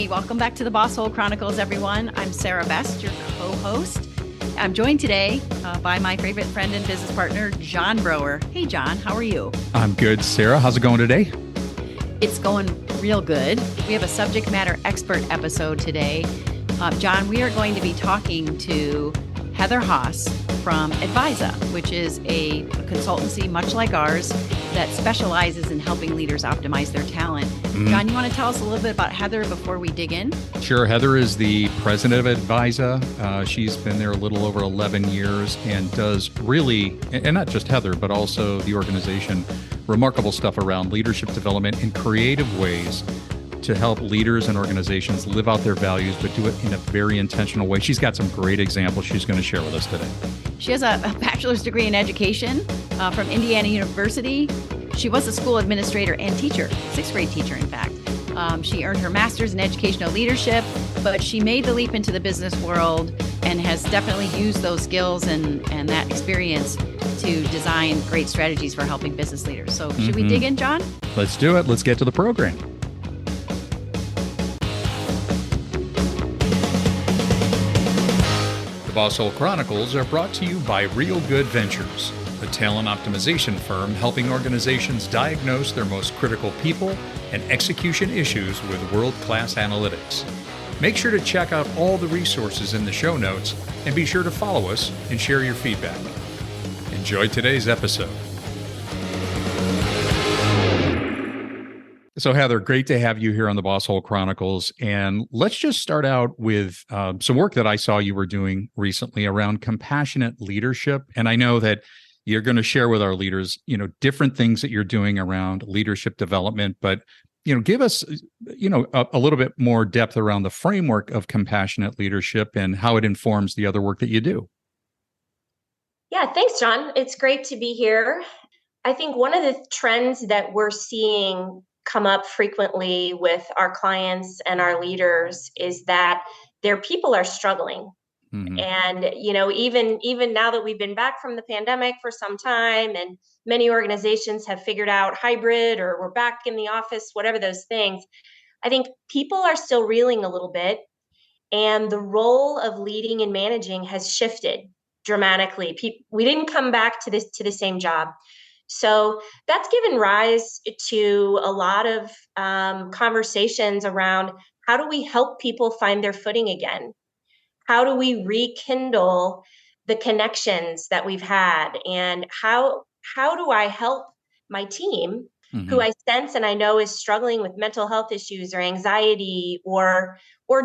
Hey, welcome back to the Bosshole Chronicles, everyone. I'm Sarah Best, your co-host. I'm joined today by my favorite friend and business partner, John Brower. Hey, John, how are you? I'm good, Sarah. How's it going today? It's going real good. We have a subject matter expert episode today. John, we are going to be talking to Heather Haas from Advisa, which is a consultancy much like ours that specializes in helping leaders optimize their talent. John, you want to tell us a little bit about Heather before we dig in? Sure. Heather is the president of Advisa. She's been there a little over 11 years and does really, and not just Heather, but also the organization, remarkable stuff around leadership development in creative ways to help leaders and organizations live out their values, but do it in a very intentional way. She's got some great examples she's going to share with us today. She has a bachelor's degree in education from Indiana University. She was a school administrator and teacher, sixth grade teacher, in fact. She earned her master's in educational leadership, but she made the leap into the business world and has definitely used those skills and that experience to design great strategies for helping business leaders. So should we dig in, John? Let's do it. Let's get to the program. The Bosshole Chronicles are brought to you by Real Good Ventures, a talent optimization firm helping organizations diagnose their most critical people and execution issues with world-class analytics. Make sure to check out all the resources in the show notes and be sure to follow us and share your feedback. Enjoy today's episode. So Heather, great to have you here on the Bosshole Chronicles. And let's just start out with some work that I saw you were doing recently around compassionate leadership. And I know that you're going to share with our leaders, different things that you're doing around leadership development, but, give us, a little bit more depth around the framework of compassionate leadership and how it informs the other work that you do. Yeah, thanks, John. It's great to be here. I think one of the trends that we're seeing come up frequently with our clients and our leaders is that their people are struggling. And, even now that we've been back from the pandemic for some time and many organizations have figured out hybrid or we're back in the office, whatever those things, I think people are still reeling a little bit. And the role of leading and managing has shifted dramatically. We didn't come back to the same job. So that's given rise to a lot of conversations around how do we help people find their footing again? How do we rekindle the connections that we've had? And how do I help my team who I sense and I know is struggling with mental health issues or anxiety or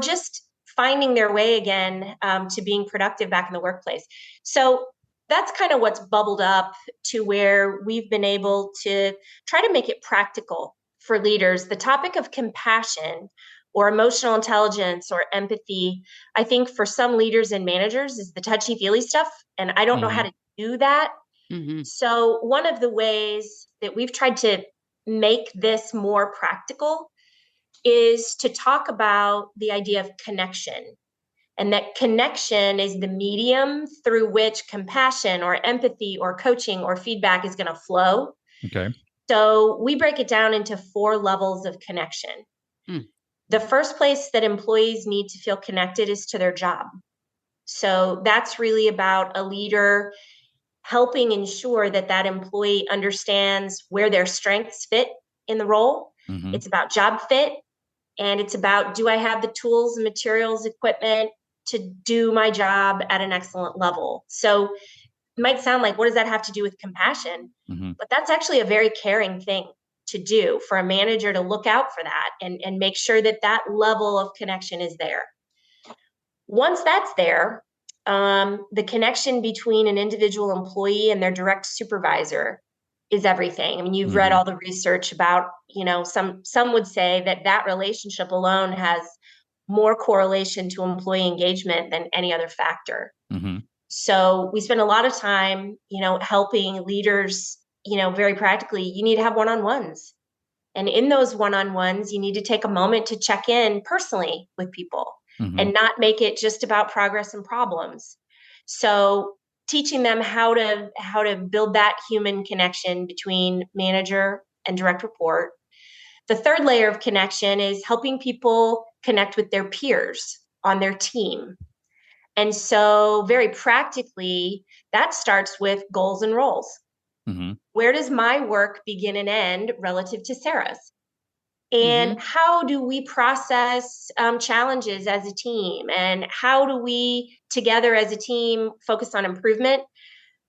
just finding their way again to being productive back in the workplace? So that's kind of what's bubbled up to where we've been able to try to make it practical for leaders. The topic of compassion or emotional intelligence or empathy, I think for some leaders and managers is the touchy-feely stuff, and I don't know how to do that. So one of the ways that we've tried to make this more practical is to talk about the idea of connection. And that connection is the medium through which compassion or empathy or coaching or feedback is going to flow. Okay. So we break it down into 4 levels of connection. The first place that employees need to feel connected is to their job. So that's really about a leader helping ensure that employee understands where their strengths fit in the role. It's about job fit. And it's about, do I have the tools and materials, equipment to do my job at an excellent level? So it might sound like, what does that have to do with compassion? But that's actually a very caring thing to do for a manager to look out for that and make sure that level of connection is there. Once that's there, the connection between an individual employee and their direct supervisor is everything. I mean, you've read all the research about, some would say that relationship alone has more correlation to employee engagement than any other factor. So we spend a lot of time, helping leaders, very practically. You need to have one-on-ones. And in those one-on-ones, you need to take a moment to check in personally with people and not make it just about progress and problems. So teaching them how to build that human connection between manager and direct report. The third layer of connection is helping people connect with their peers on their team. And so very practically, that starts with goals and roles. Mm-hmm. Where does my work begin and end relative to Sarah's? And Mm-hmm. how do we process challenges as a team? And how do we together as a team focus on improvement?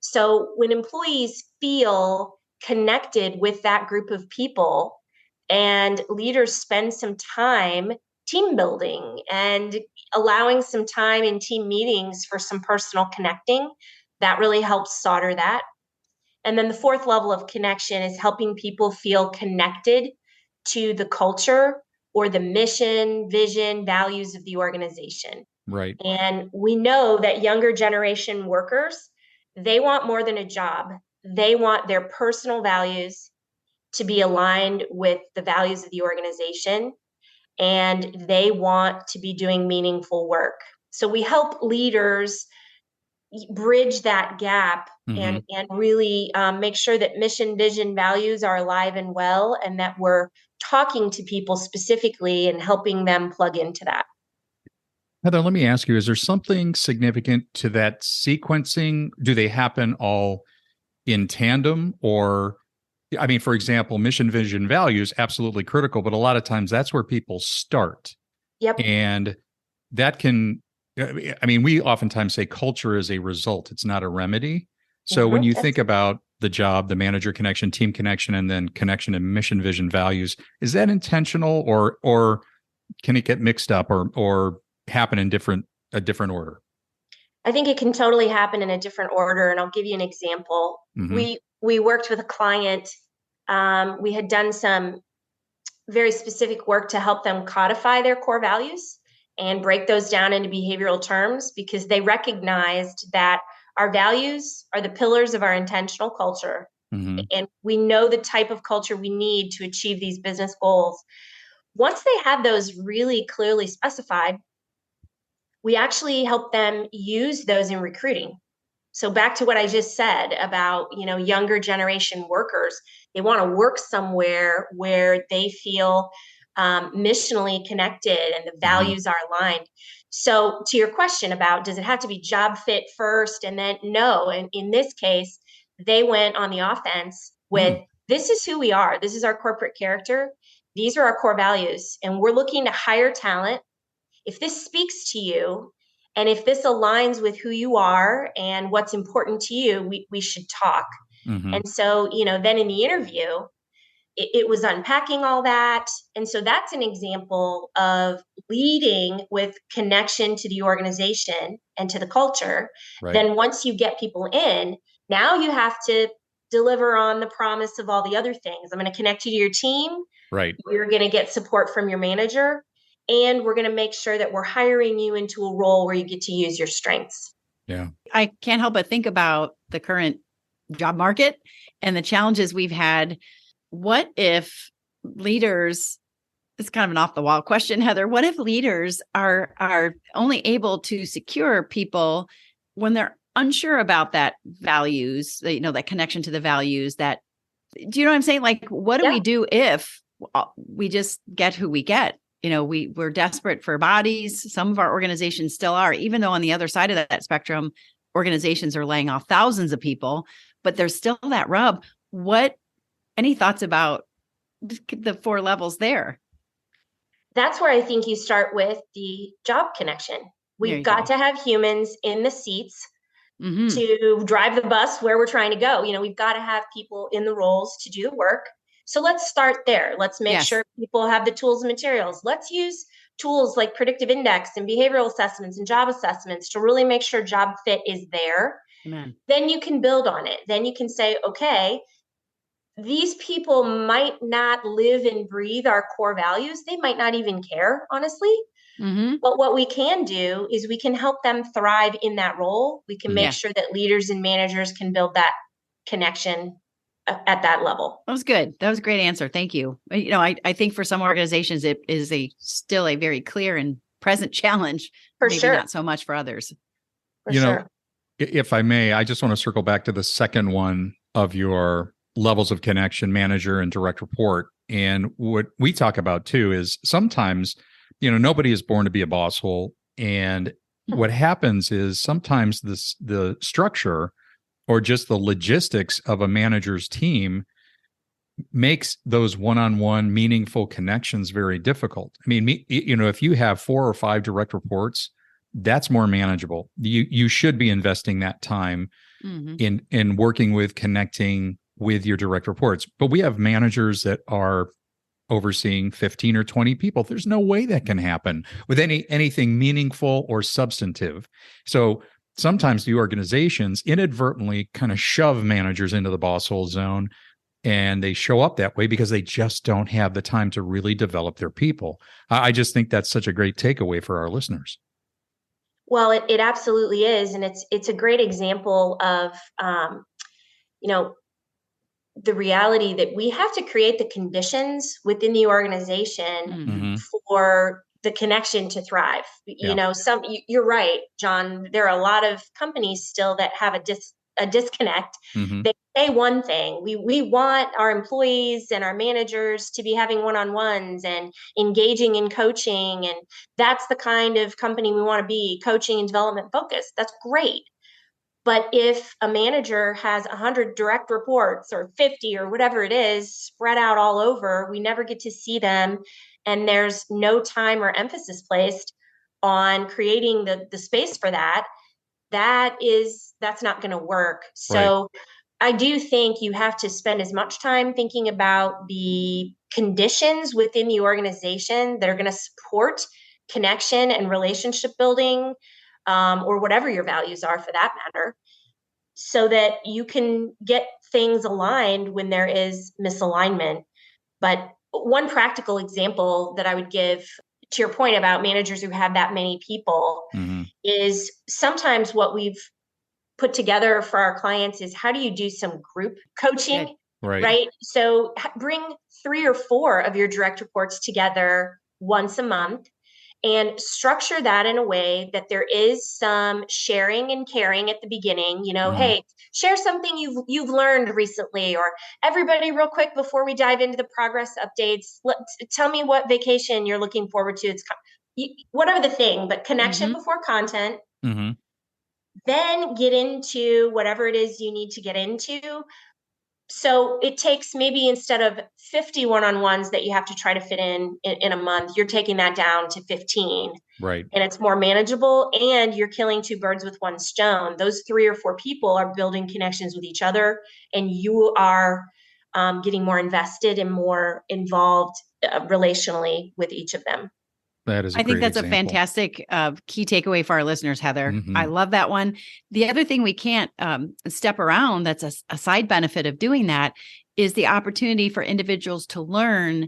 So when employees feel connected with that group of people and leaders spend some time team building and allowing some time in team meetings for some personal connecting, that really helps solder that. And then the fourth level of connection is helping people feel connected to the culture or the mission, vision, values of the organization. Right. And we know that younger generation workers, they want more than a job. They want their personal values to be aligned with the values of the organization, and they want to be doing meaningful work. So we help leaders bridge that gap Mm-hmm. and really make sure that mission, vision, values are alive and well, and that we're talking to people specifically and helping them plug into that. Heather, let me ask you, is there something significant to that sequencing? Do they happen all in tandem? Or, I mean, for example, mission, vision, values, absolutely critical, but a lot of times that's where people start. Yep. And that can, I mean, we oftentimes say culture is a result, it's not a remedy. So when you think about the job, the manager connection, team connection, and then connection and mission, vision, values, is that intentional, or can it get mixed up or happen in a different order? I think it can totally happen in a different order, and I'll give you an example. Mm-hmm. We worked with a client. We had done some very specific work to help them codify their core values and break those down into behavioral terms, because they recognized that our values are the pillars of our intentional culture. Mm-hmm. And we know the type of culture we need to achieve these business goals. Once they had those really clearly specified, we actually help them use those in recruiting. So back to what I just said about, younger generation workers, they want to work somewhere where they feel missionally connected and the values are aligned. So to your question about, does it have to be job fit first? And then no, and in this case, they went on the offense with, this is who we are. This is our corporate character. These are our core values. And we're looking to hire talent. If this speaks to you, and if this aligns with who you are and what's important to you, we should talk. Mm-hmm. And so, then in the interview, it was unpacking all that. And so that's an example of leading with connection to the organization and to the culture. Right. Then once you get people in, now you have to deliver on the promise of all the other things. I'm going to connect you to your team. Right. You're going to get support from your manager. And we're going to make sure that we're hiring you into a role where you get to use your strengths. Yeah. I can't help but think about the current job market and the challenges we've had. What if leaders, it's kind of an off the wall question, Heather, what if leaders are only able to secure people when they're unsure about that values, that connection to the values, that, do you know what I'm saying? Like, what do we do if we just get who we get? We're desperate for bodies. Some of our organizations still are, even though on the other side of that spectrum, organizations are laying off thousands of people, but there's still that rub. Any thoughts about the four levels there? That's where I think you start with the job connection. We've got to have humans in the seats to drive the bus where we're trying to go. We've got to have people in the roles to do the work. So let's start there. Let's make sure people have the tools and materials. Let's use tools like predictive index and behavioral assessments and job assessments to really make sure job fit is there. Amen. Then you can build on it. Then you can say, okay, these people might not live and breathe our core values. They might not even care, honestly. But what we can do is we can help them thrive in that role. We can make sure that leaders and managers can build that connection at that level. That was good. That was a great answer. Thank you. I think for some organizations, it is still a very clear and present challenge. For maybe sure. not so much for others. For sure. If I may, I just want to circle back to the second one of your levels of connection, manager and direct report. And what we talk about too is sometimes nobody is born to be a boss hole. And what happens is sometimes the structure or just the logistics of a manager's team makes those one-on-one meaningful connections very difficult. I mean, if you have 4 or 5 direct reports, that's more manageable. You should be investing that time in working with connecting with your direct reports. But we have managers that are overseeing 15 or 20 people. There's no way that can happen with anything meaningful or substantive. So sometimes the organizations inadvertently kind of shove managers into the Bosshole Zone, and they show up that way because they just don't have the time to really develop their people. I just think that's such a great takeaway for our listeners. Well, it absolutely is. And it's a great example of, the reality that we have to create the conditions within the organization for the connection to thrive. Yeah. You're right, John. There are a lot of companies still that have a disconnect. They say one thing: we want our employees and our managers to be having one-on-ones and engaging in coaching, and that's the kind of company we want to be, coaching and development focused. That's great. But if a manager has 100 direct reports or 50 or whatever it is spread out all over, we never get to see them. And there's no time or emphasis placed on creating the space for that. That's not going to work. So right. I do think you have to spend as much time thinking about the conditions within the organization that are going to support connection and relationship building, or whatever your values are for that matter, so that you can get things aligned when there is misalignment. But one practical example that I would give to your point about managers who have that many people is sometimes what we've put together for our clients is, how do you do some group coaching? Right? So bring 3 or 4 of your direct reports together once a month and structure that in a way that there is some sharing and caring at the beginning. Hey, share something you've learned recently, or everybody real quick before we dive into the progress updates, tell me what vacation you're looking forward to. It's whatever the thing, but connection before content. Then get into whatever it is you need to get into. So it takes, maybe instead of 50 one-on-ones that you have to try to fit in a month, you're taking that down to 15. Right. And it's more manageable, and you're killing 2 birds with one stone. Those 3 or 4 people are building connections with each other, and you are getting more invested and more involved relationally with each of them. That is I think that's example. a fantastic key takeaway for our listeners, Heather. I love that one. The other thing we can't step around, that's a side benefit of doing that, is the opportunity for individuals to learn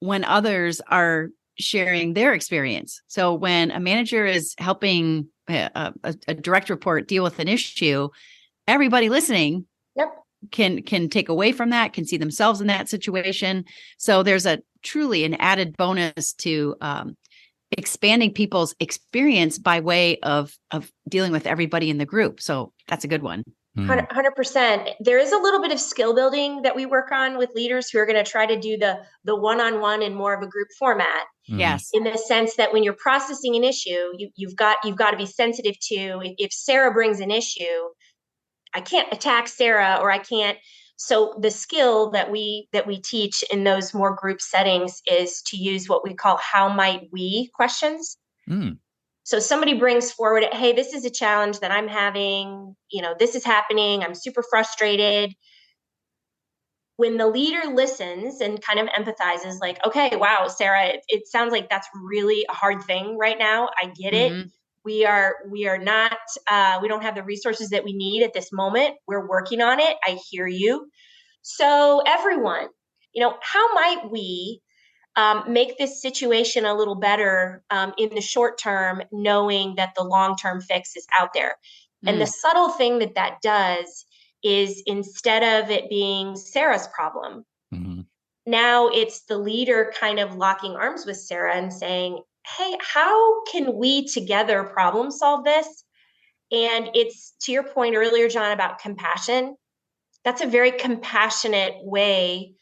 when others are sharing their experience. So when a manager is helping a direct report deal with an issue, everybody listening can take away from that, can see themselves in that situation. So there's truly an added bonus to expanding people's experience by way of dealing with everybody in the group. So that's a good one. 100%. There is a little bit of skill building that we work on with leaders who are going to try to do the one-on-one in more of a group format. Yes. In the sense that when you're processing an issue, you've got to be sensitive to, if Sarah brings an issue, I can't attack Sarah, or I can't. So the skill that we teach in those more group settings is to use what we call "how might we" questions. So somebody brings forward, hey, this is a challenge that I'm having, this is happening, I'm super frustrated. When the leader listens and kind of empathizes, like, okay, wow, Sarah, it sounds like that's really a hard thing right now. I get it. We are not, we don't have the resources that we need at this moment. We're working on it. I hear you. So everyone, how might we make this situation a little better in the short term, knowing that the long-term fix is out there? And the subtle thing that does is, instead of it being Sarah's problem, now it's the leader kind of locking arms with Sarah and saying, hey, how can we together problem solve this? And it's, to your point earlier, John, about compassion. That's a very compassionate way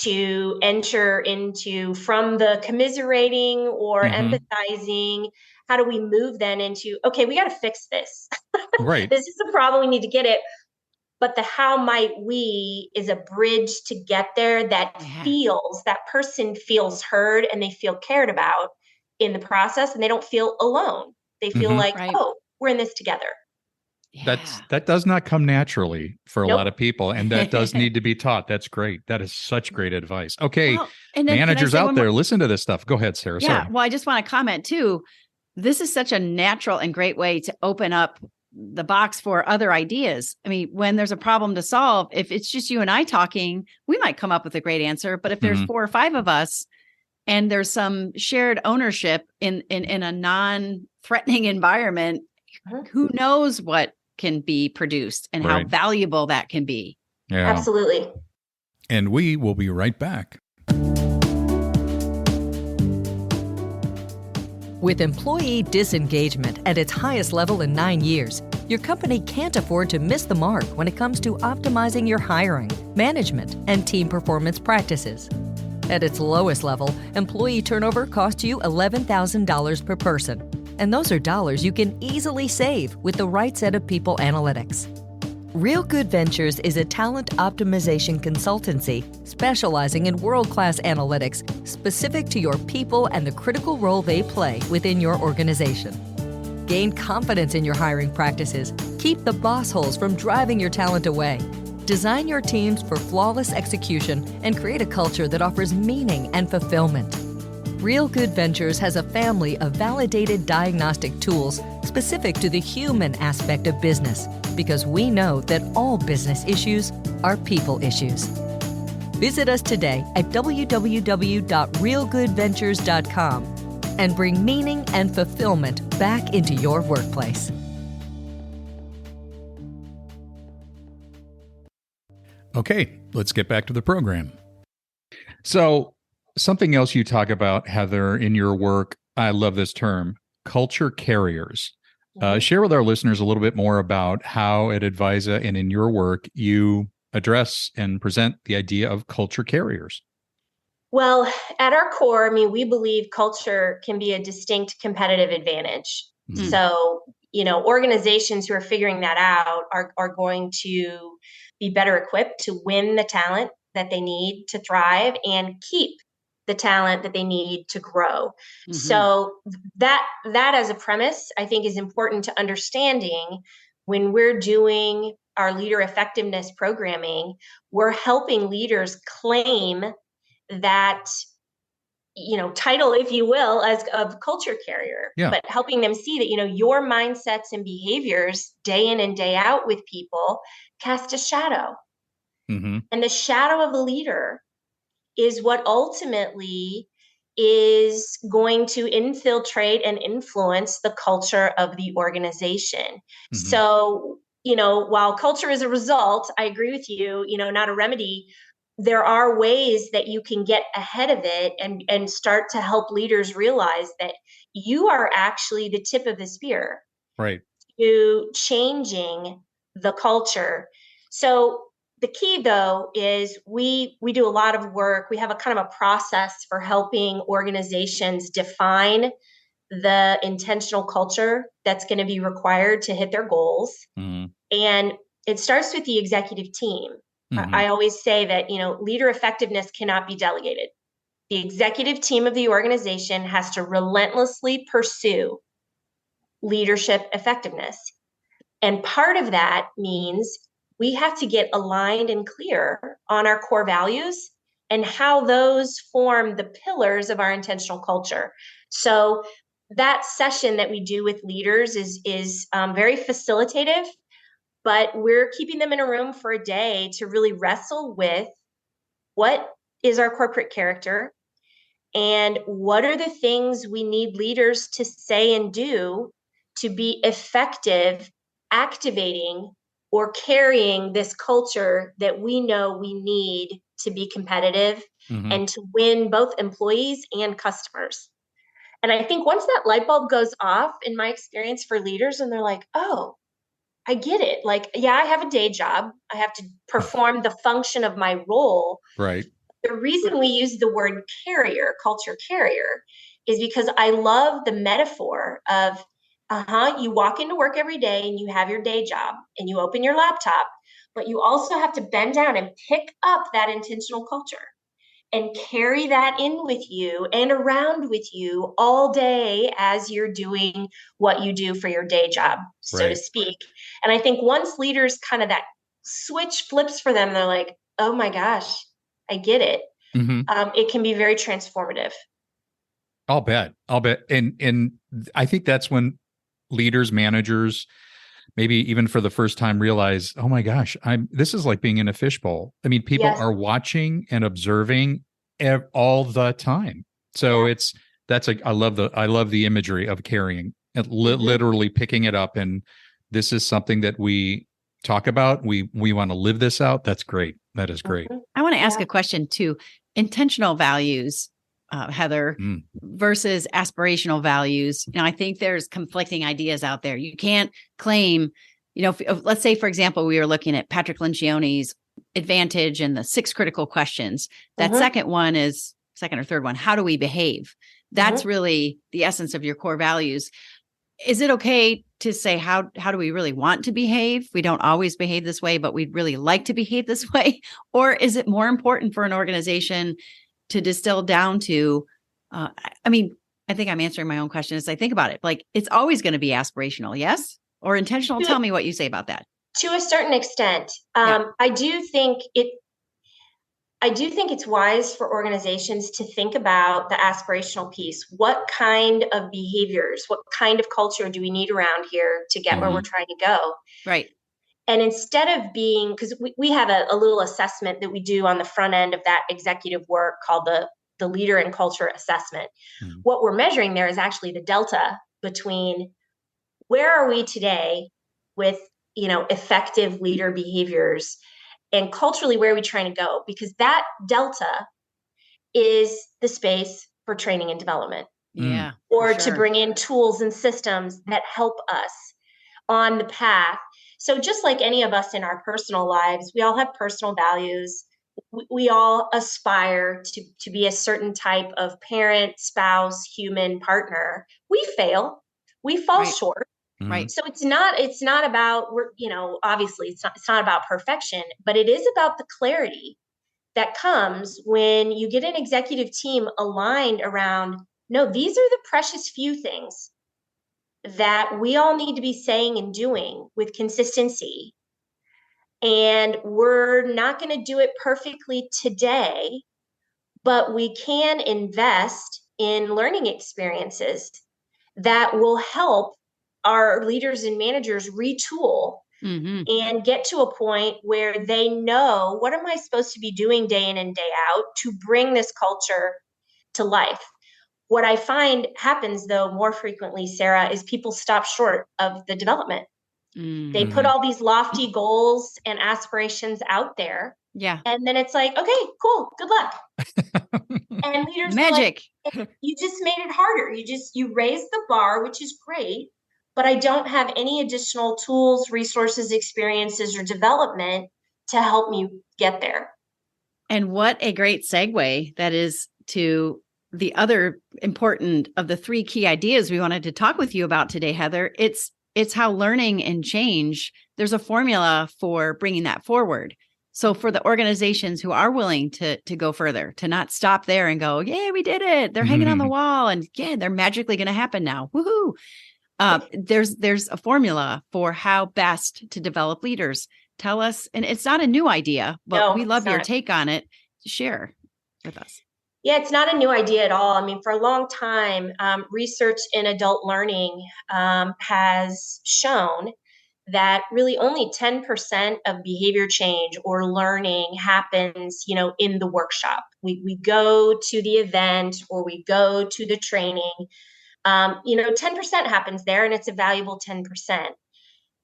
to enter into from the commiserating or empathizing. How do we move then into, okay, we got to fix this. Right. This is the problem. We need to get it. But the how might we is a bridge to get there that that person feels heard and they feel cared about in the process, and they don't feel alone. They feel like, oh, we're in this together. That does not come naturally for a lot of people, and that does need to be taught. That's great. That is such great advice. Okay, well, and then managers out there, listen to this stuff. Go ahead, Sarah. Yeah, sorry. Well, I just want to comment too. This is such a natural and great way to open up the box for other ideas. I mean, when there's a problem to solve, if it's just you and I talking, we might come up with a great answer. But if there's 4 or 5 of us and there's some shared ownership in a non-threatening environment, who knows what can be produced and how valuable that can be. Yeah. Absolutely. And we will be right back. With employee disengagement at its highest level in 9 years, your company can't afford to miss the mark when it comes to optimizing your hiring, management, and team performance practices. At its lowest level, employee turnover costs you $11,000 per person. And those are dollars you can easily save with the right set of people analytics. Real Good Ventures is a talent optimization consultancy specializing in world-class analytics specific to your people and the critical role they play within your organization. Gain confidence in your hiring practices, keep the boss holes from driving your talent away, design your teams for flawless execution, and create a culture that offers meaning and fulfillment. Real Good Ventures has a family of validated diagnostic tools specific to the human aspect of business, because we know that all business issues are people issues. Visit us today at www.realgoodventures.com and bring meaning and fulfillment back into your workplace. Okay, let's get back to the program. So, something else you talk about, Heather, in your work, I love this term, culture carriers. Share with our listeners a little bit more about how at Advisa and in your work you address and present the idea of culture carriers. Well, at our core, I mean, we believe culture can be a distinct competitive advantage. So, organizations who are figuring that out are going to be better equipped to win the talent that they need to thrive and keep the talent that they need to grow. So that as a premise, I think, is important to understanding. When we're doing our leader effectiveness programming, we're helping leaders claim that title, if you will, as of culture carrier, but helping them see that your mindsets and behaviors day in and day out with people cast a shadow, and the shadow of the leader is what ultimately is going to infiltrate and influence the culture of the organization. So, while culture is a result, I agree with you, not a remedy. There are ways that you can get ahead of it and start to help leaders realize that you are actually the tip of the spear to changing the culture. So the key, though, is we do a lot of work. We have a kind of a process for helping organizations define the intentional culture that's going to be required to hit their goals. And it starts with the executive team. I always say that, leader effectiveness cannot be delegated. The executive team of the organization has to relentlessly pursue leadership effectiveness. And part of that means we have to get aligned and clear on our core values and how those form the pillars of our intentional culture. So that session that we do with leaders is very facilitative, but we're keeping them in a room for a day to really wrestle with what is our corporate character and what are the things we need leaders to say and do to be effective activating or carrying this culture that we know we need to be competitive and to win both employees and customers. And I think once that light bulb goes off, in my experience, for leaders, and they're like, oh, I get it. Like, yeah, I have a day job. I have to perform the function of my role. Right. The reason we use the word carrier, culture carrier, is because I love the metaphor of, you walk into work every day and you have your day job and you open your laptop, but you also have to bend down and pick up that intentional culture and carry that in with you and around with you all day as you're doing what you do for your day job, so to Right. speak. And I think once leaders kind of that switch flips for them, they're like, oh my gosh, I get it. Hmm. It can be very transformative. I'll bet. I'll bet. And I think that's when leaders, managers, maybe even for the first time realize, oh my gosh, this is like being in a fishbowl. I mean, people Yes. are watching and observing all the time. So Yeah. I love the imagery of carrying and Mhm. literally picking it up. And this is something that we talk about. We want to live this out. That's great. That is great. Mhm. I want to ask Yeah. a question too. Intentional values, Heather, Mm. versus aspirational values. I think there's conflicting ideas out there. You can't claim, let's say, for example, we were looking at Patrick Lencioni's advantage and the 6 critical questions. That Mhm. second or third one, how do we behave? That's Mhm. really the essence of your core values. Is it okay to say, how do we really want to behave? We don't always behave this way, but we'd really like to behave this way. Or is it more important for an organization to distill down to, I mean, I think I'm answering my own question as I think about it. Like, it's always going to be aspirational, yes? Or intentional? Tell me what you say about that. To a certain extent, Yeah. I do think it's wise for organizations to think about the aspirational piece. What kind of behaviors, what kind of culture do we need around here to get where we're trying to go? Right. And instead of being, because we have a little assessment that we do on the front end of that executive work called the leader and culture assessment. Mhm. What we're measuring there is actually the delta between where are we today with, effective leader behaviors, and culturally, where are we trying to go? Because that delta is the space for training and development, Mm. Yeah. or For to sure. bring in tools and systems that help us on the path. So just like any of us in our personal lives, we all have personal values. We all aspire to be a certain type of parent, spouse, human, partner. We fail. We fall Right. short. Mhm. Right. So it's not about, obviously it's not about perfection, but it is about the clarity that comes when you get an executive team aligned around, no, these are the precious few things that we all need to be saying and doing with consistency. And we're not going to do it perfectly today, but we can invest in learning experiences that will help our leaders and managers retool Mm-hmm. and get to a point where they know, what am I supposed to be doing day in and day out to bring this culture to life? What I find happens, though, more frequently, Sarah, is people stop short of the development. They put Mhm. all these lofty goals and aspirations out there, Yeah. and then it's like, okay, cool, good luck. And leaders are like, Magic. you just made it harder. You raised the bar, which is great, but I don't have any additional tools, resources, experiences, or development to help me get there. And what a great segue that is to the other important of the 3 key ideas we wanted to talk with you about today, Heather. It's how learning and change, there's a formula for bringing that forward. So for the organizations who are willing to go further, to not stop there and go, yeah, we did it. They're hanging on the wall and yeah, they're magically going to happen now. Woohoo. There's a formula for how best to develop leaders. Tell us, and it's not a new idea, but No, we it's love your not. take on it. Share with us. Yeah, it's not a new idea at all. I mean, for a long time, research in adult learning has shown that really only 10% of behavior change or learning happens, in the workshop. We go to the event or we go to the training. 10% happens there, and it's a valuable 10%.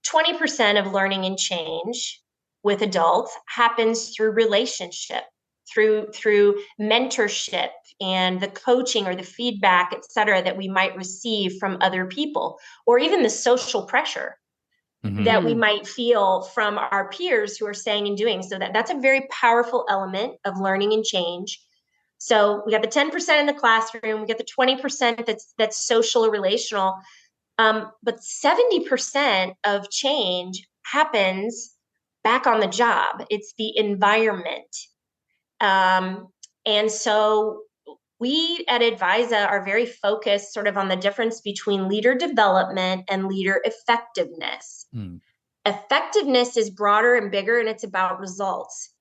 20% of learning and change with adults happens through relationship, through mentorship and the coaching or the feedback, et cetera, that we might receive from other people, or even the social pressure that we might feel from our peers who are saying and doing. So that's a very powerful element of learning and change. So we got the 10% in the classroom, we get the 20% that's social or relational, but 70% of change happens back on the job. It's the environment. And so we at Advisa are very focused sort of on the difference between leader development and leader effectiveness. Effectiveness is broader and bigger, and it's about results.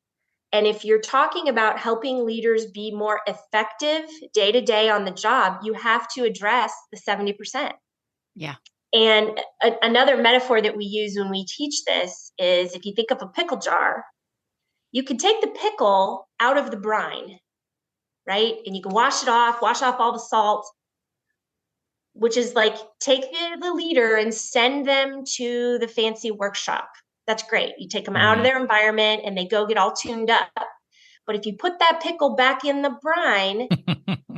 And if you're talking about helping leaders be more effective day to day on the job, you have to address the 70%. Yeah. And another metaphor that we use when we teach this is, if you think of a pickle jar, you can take the pickle out of the brine, right? And you can wash off all the salt, which is like, take the leader and send them to the fancy workshop. That's great. You take them out of their environment and they go get all tuned up. But if you put that pickle back in the brine,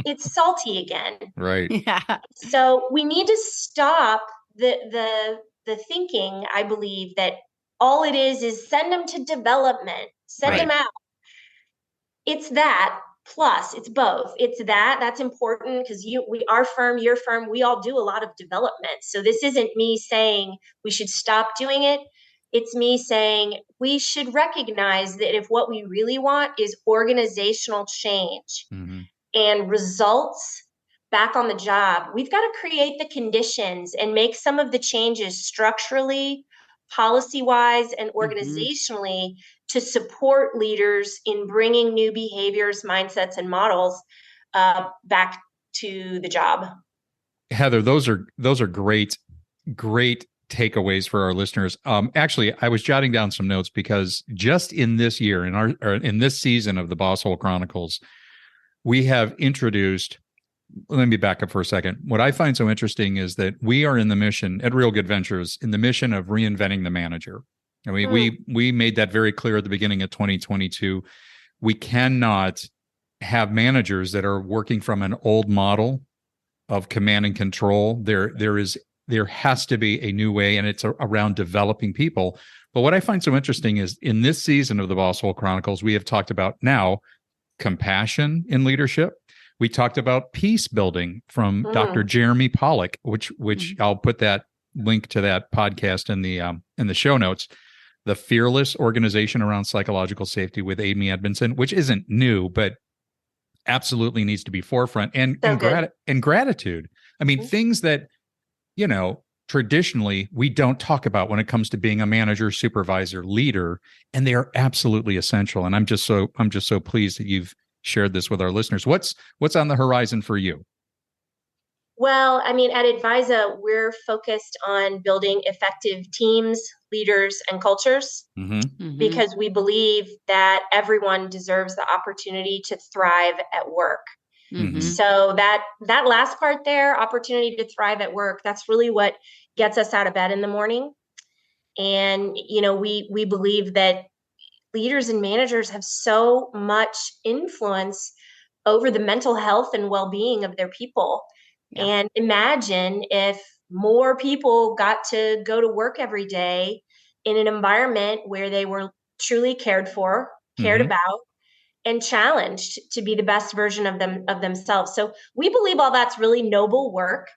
it's salty again. Right. Yeah. So we need to stop the thinking, I believe, that all it is send them to development, send them out. It's that, plus it's both. It's that's important, because our firm, your firm, we all do a lot of development. So this isn't me saying we should stop doing it. It's me saying we should recognize that if what we really want is organizational change and results back on the job, we've got to create the conditions and make some of the changes structurally, policy-wise, and organizationally to support leaders in bringing new behaviors, mindsets, and models back to the job. Heather, those are great takeaways for our listeners. Actually, I was jotting down some notes because just in this year, in this season of the Bosshole Chronicles, we have introduced. Let me back up for a second. What I find so interesting is that we are in the mission at Real Good Ventures, in the mission of reinventing the manager. And we made that very clear at the beginning of 2022. We cannot have managers that are working from an old model of command and control. There has to be a new way, and it's around developing people. But what I find so interesting is, in this season of the Bosshole Chronicles, we have talked about now compassion in leadership. We talked about peace building from Dr. Jeremy Pollack, which I'll put that link to that podcast in the show notes. The Fearless Organization Around Psychological Safety with Amy Edmondson, which isn't new, but absolutely needs to be forefront. And gratitude. I mean, things that, traditionally we don't talk about when it comes to being a manager, supervisor, leader, and they are absolutely essential. And I'm just so pleased that you've shared this with our listeners. What's on the horizon for you? Well, I mean, at Advisa, we're focused on building effective teams, leaders, and cultures, because we believe that everyone deserves the opportunity to thrive at work. So that last part there, opportunity to thrive at work, that's really what gets us out of bed in the morning. And, we believe that leaders and managers have so much influence over the mental health and well-being of their people. Yeah. And imagine if more people got to go to work every day in an environment where they were truly cared for, cared about, and challenged to be the best version of themselves. So we believe all that's really noble work.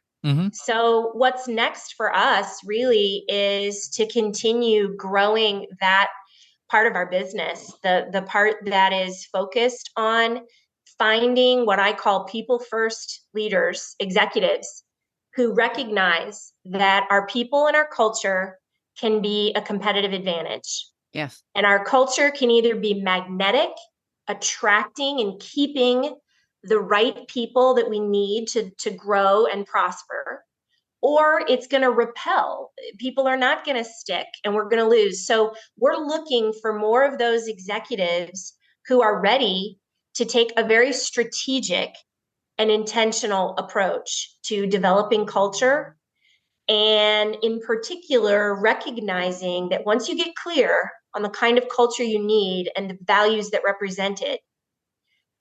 So what's next for us really is to continue growing that part of our business, the part that is focused on finding what I call people first leaders, executives, who recognize that our people and our culture can be a competitive advantage. Yes. And our culture can either be magnetic, attracting and keeping the right people that we need to grow and prosper, or it's going to repel. People are not going to stick and we're going to lose. So we're looking for more of those executives who are ready to take a very strategic and intentional approach to developing culture. And in particular, recognizing that once you get clear on the kind of culture you need and the values that represent it,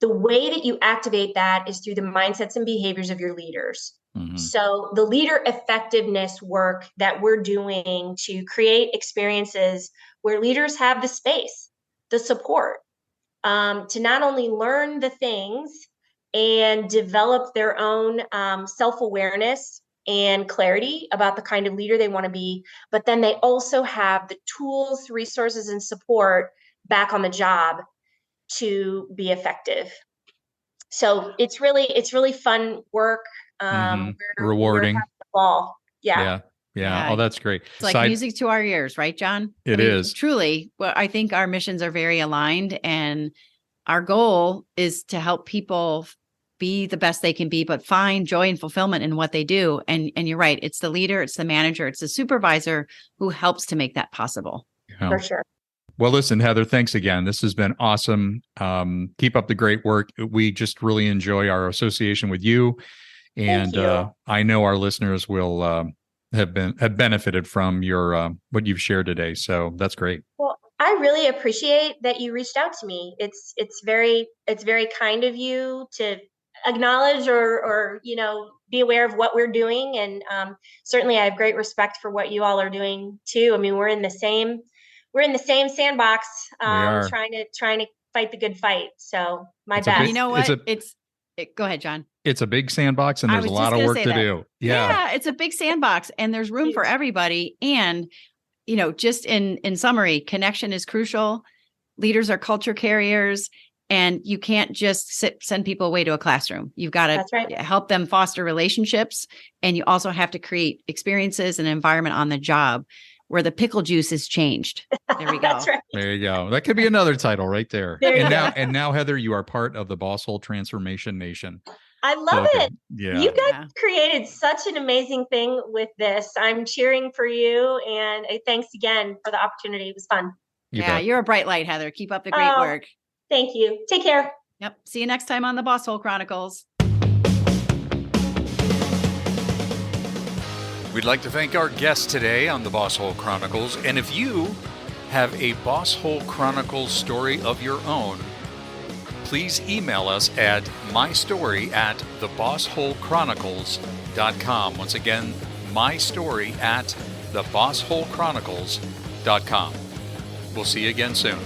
The way that you activate that is through the mindsets and behaviors of your leaders. So the leader effectiveness work that we're doing to create experiences where leaders have the space, the support, to not only learn the things and develop their own self-awareness and clarity about the kind of leader they want to be, but then they also have the tools, resources, and support back on the job to be effective. So it's really fun work. We're Rewarding. having a ball. Yeah. Oh, that's great. It's like music to our ears, right, John? It is. Truly. Well, I think our missions are very aligned, and our goal is to help people be the best they can be, but find joy and fulfillment in what they do. And you're right. It's the leader, it's the manager, it's the supervisor who helps to make that possible. Yeah. For sure. Well, listen, Heather, thanks again. This has been awesome. Keep up the great work. We just really enjoy our association with you. And I know our listeners will have benefited from your what you've shared today. So that's great. Well, I really appreciate that you reached out to me. It's very kind of you to acknowledge or be aware of what we're doing. And certainly I have great respect for what you all are doing too. I mean, we're in the same sandbox, trying to fight the good fight. So my best. You know what? Go ahead, John. It's a big sandbox and there's a lot of work to do. Yeah, it's a big sandbox and there's room for everybody. And, just in summary, connection is crucial. Leaders are culture carriers, and you can't just send people away to a classroom. You've got to help them foster relationships. And you also have to create experiences and environment on the job where the pickle juice is changed. There we go. That's right. There you go. That could be another title right there. And now, Heather, you are part of the Bosshole Transformation Nation. I love it. Yeah. You guys created such an amazing thing with this. I'm cheering for you. And thanks again for the opportunity. It was fun. You're a bright light, Heather. Keep up the great work. Thank you. Take care. Yep. See you next time on the Bosshole Chronicles. We'd like to thank our guests today on the Bosshole Chronicles. And if you have a Bosshole Chronicles story of your own, please email us at mystory@thebossholechronicles.com. Once again, mystory@thebossholechronicles.com. We'll see you again soon.